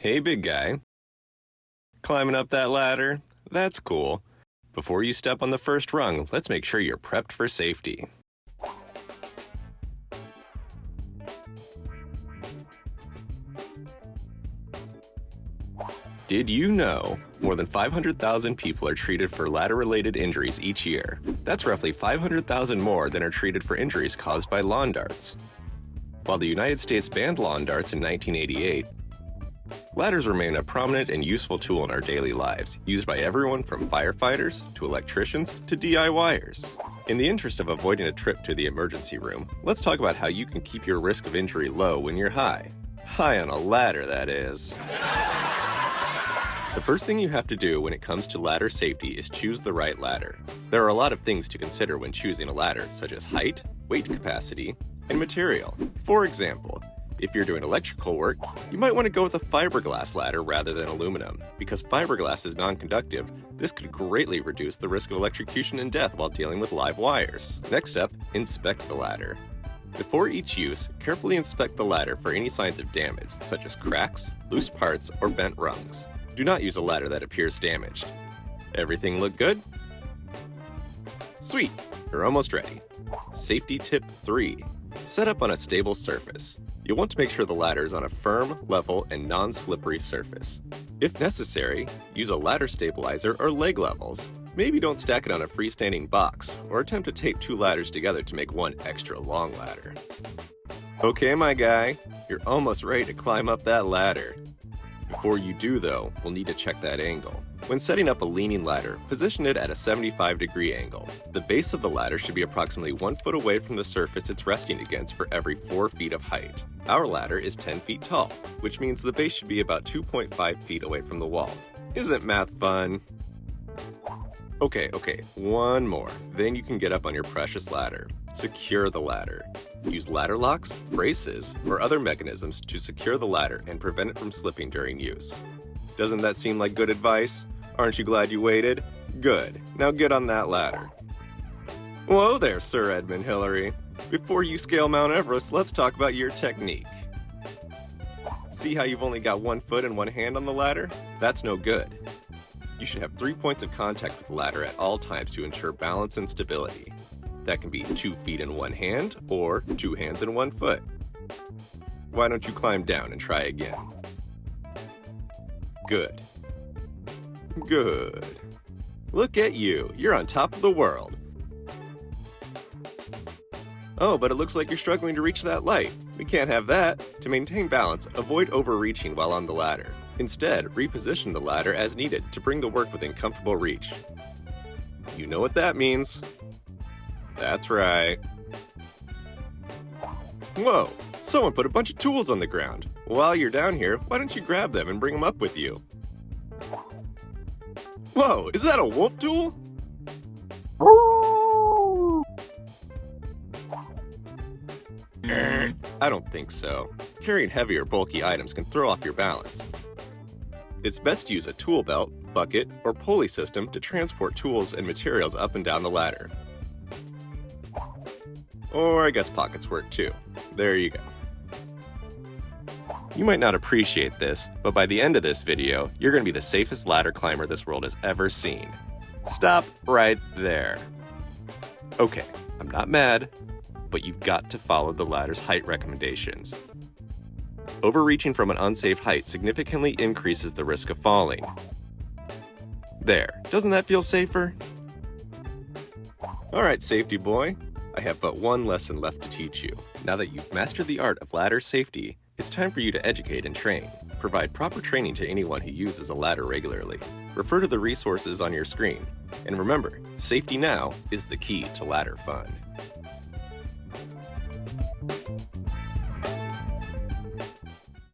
Hey, big guy. Climbing up that ladder? That's cool. Before you step on the first rung, let's make sure you're prepped for safety. Did you know more than 500,000 people are treated for ladder-related injuries each year? That's roughly 500,000 more than are treated for injuries caused by lawn darts. While the United States banned lawn darts in 1988, ladders remain a prominent and useful tool in our daily lives, used by everyone from firefighters to electricians to DIYers. In the interest of avoiding a trip to the emergency room, let's talk about how you can keep your risk of injury low when you're high. High on a ladder, that is. The first thing you have to do when it comes to ladder safety is choose the right ladder. There are a lot of things to consider when choosing a ladder, such as height, weight capacity, and material. For example, if you're doing electrical work, you might want to go with a fiberglass ladder rather than aluminum. Because fiberglass is non-conductive, this could greatly reduce the risk of electrocution and death while dealing with live wires. Next up, inspect the ladder. Before each use, carefully inspect the ladder for any signs of damage, such as cracks, loose parts, or bent rungs. Do not use a ladder that appears damaged. Everything look good? Sweet, you're almost ready. Safety tip 3. Set up on a stable surface. You'll want to make sure the ladder is on a firm, level, and non-slippery surface. If necessary, use a ladder stabilizer or leg levels. Maybe don't stack it on a freestanding box, or attempt to tape 2 ladders together to make one extra long ladder. Okay, my guy, you're almost ready to climb up that ladder. Before you do, though, we'll need to check that angle. When setting up a leaning ladder, position it at a 75-degree angle. The base of the ladder should be approximately 1 foot away from the surface it's resting against for every 4 feet of height. Our ladder is 10 feet tall, which means the base should be about 2.5 feet away from the wall. Isn't math fun? Okay, one more. Then you can get up on your precious ladder. Secure the ladder. Use ladder locks, braces, or other mechanisms to secure the ladder and prevent it from slipping during use. Doesn't that seem like good advice? Aren't you glad you waited? Good. Now get on that ladder. Whoa there, Sir Edmund Hillary. Before you scale Mount Everest, let's talk about your technique. See how you've only got 1 foot and 1 hand on the ladder? That's no good. You should have 3 points of contact with the ladder at all times to ensure balance and stability. That can be 2 feet and 1 hand, or 2 hands and 1 foot. Why don't you climb down and try again? Good. Good. Look at you, you're on top of the world. Oh, but it looks like you're struggling to reach that light. We can't have that. To maintain balance, avoid overreaching while on the ladder. Instead, reposition the ladder as needed to bring the work within comfortable reach. You know what that means. That's right. Whoa! Someone put a bunch of tools on the ground. While you're down here, why don't you grab them and bring them up with you? Whoa! Is that a wolf tool? I don't think so. Carrying heavy or bulky items can throw off your balance. It's best to use a tool belt, bucket, or pulley system to transport tools and materials up and down the ladder. Or I guess pockets work too. There you go. You might not appreciate this, but by the end of this video, you're going to be the safest ladder climber this world has ever seen. Stop right there. Okay, I'm not mad, but you've got to follow the ladder's height recommendations. Overreaching from an unsafe height significantly increases the risk of falling. There, doesn't that feel safer? Alright, safety boy. I have but one lesson left to teach you. Now that you've mastered the art of ladder safety, it's time for you to educate and train. Provide proper training to anyone who uses a ladder regularly. Refer to the resources on your screen. And remember, safety now is the key to ladder fun.